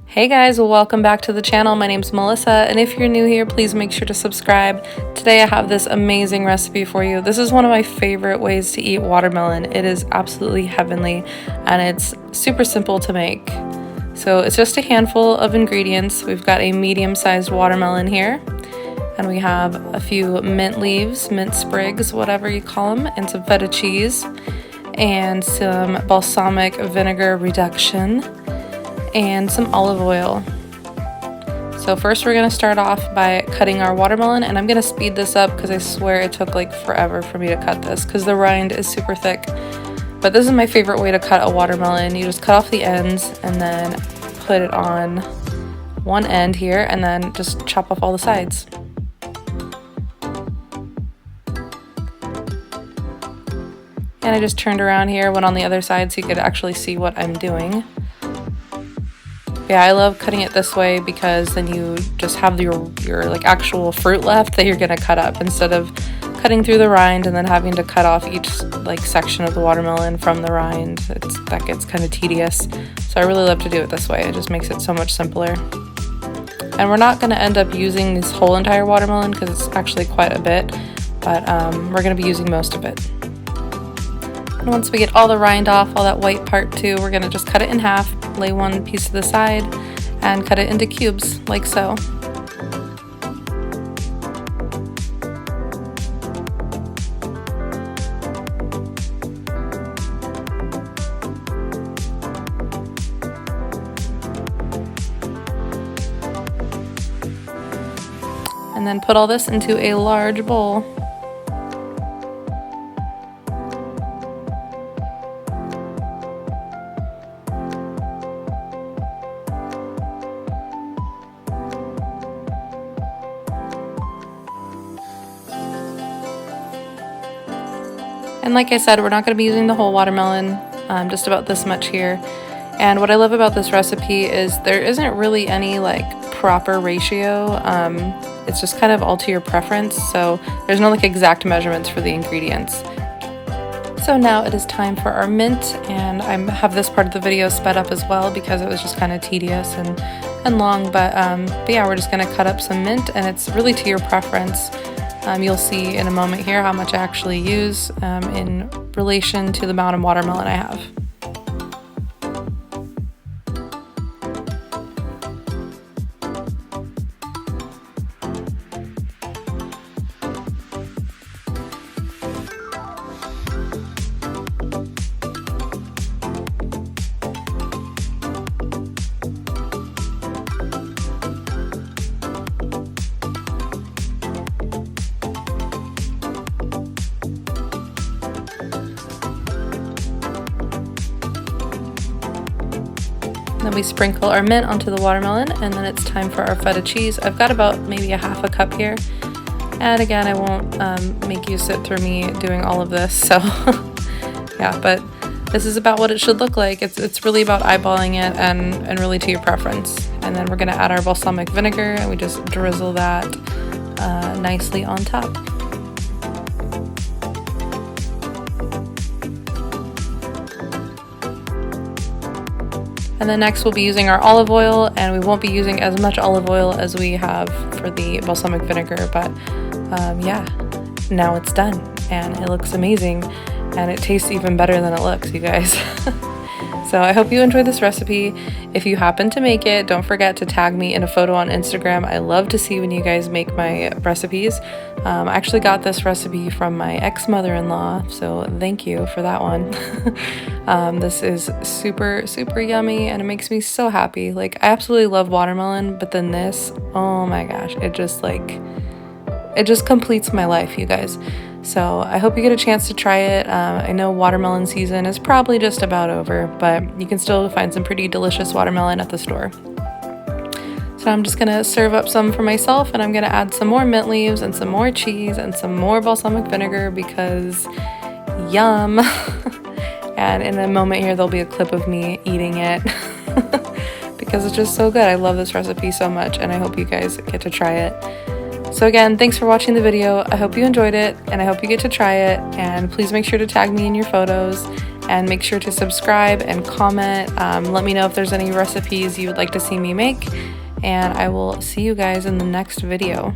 Hey guys, welcome back to the channel. My name's Melissa, and if you're new here, please make sure to subscribe. Today I have this amazing recipe for you. This is one of my favorite ways to eat watermelon. It is absolutely heavenly, and it's super simple to make. So it's just a handful of ingredients. We've got a medium-sized watermelon here, and we have a few mint leaves, mint sprigs, whatever you call them, and some feta cheese, and some balsamic vinegar reduction, and some olive oil. So first we're going to start off by cutting our watermelon, and I'm going to speed this up because I swear it took like forever for me to cut this because the rind is super thick. But this is my favorite way to cut a watermelon. You just cut off the ends and then put it on one end here and then just chop off all the sides. And I just turned around here, went on the other side so you could actually see what I'm doing. Yeah, I love cutting it this way because then you just have your like actual fruit left that you're gonna cut up instead of cutting through the rind and then having to cut off each like section of the watermelon from the rind. That gets kind of tedious. So I really love to do it this way. It just makes it so much simpler. And we're not gonna end up using this whole entire watermelon because it's actually quite a bit, but we're gonna be using most of it. And once we get all the rind off, all that white part too, we're gonna just cut it in half, lay one piece to the side, and cut it into cubes, like so. And then put all this into a large bowl. And like I said, we're not going to be using the whole watermelon, just about this much here. And what I love about this recipe is there isn't really any like proper ratio. It's just kind of all to your preference. So there's no like exact measurements for the ingredients. So now it is time for our mint, and I have this part of the video sped up as well because it was just kind of tedious and long. But yeah, we're just going to cut up some mint, and it's really to your preference. You'll see in a moment here how much I actually use in relation to the amount of watermelon I have. Then we sprinkle our mint onto the watermelon, and then it's time for our feta cheese. I've got about maybe a half a cup here. And again, I won't make you sit through me doing all of this, so yeah, but this is about what it should look like. It's really about eyeballing it and really to your preference. And then we're gonna add our balsamic vinegar, and we just drizzle that nicely on top. And then next we'll be using our olive oil, and we won't be using as much olive oil as we have for the balsamic vinegar, but yeah, now it's done and it looks amazing and it tastes even better than it looks, you guys. So I hope you enjoyed this recipe. If you happen to make it, don't forget to tag me in a photo on Instagram. I love to see when you guys make my recipes. I actually got this recipe from my ex-mother-in-law, so thank you for that one. This is super, super yummy, and it makes me so happy. Like, I absolutely love watermelon, but then this, oh my gosh, it just completes my life, you guys. So I hope you get a chance to try it. I know watermelon season is probably just about over, but you can still find some pretty delicious watermelon at the store. So I'm just gonna serve up some for myself, and I'm gonna add some more mint leaves and some more cheese and some more balsamic vinegar because yum. And in a moment here, there'll be a clip of me eating it because it's just so good. I love this recipe so much, and I hope you guys get to try it. So again, thanks for watching the video. I hope you enjoyed it, and I hope you get to try it, and please make sure to tag me in your photos. and make sure to subscribe and comment. Let me know if there's any recipes you would like to see me make, and I will see you guys in the next video.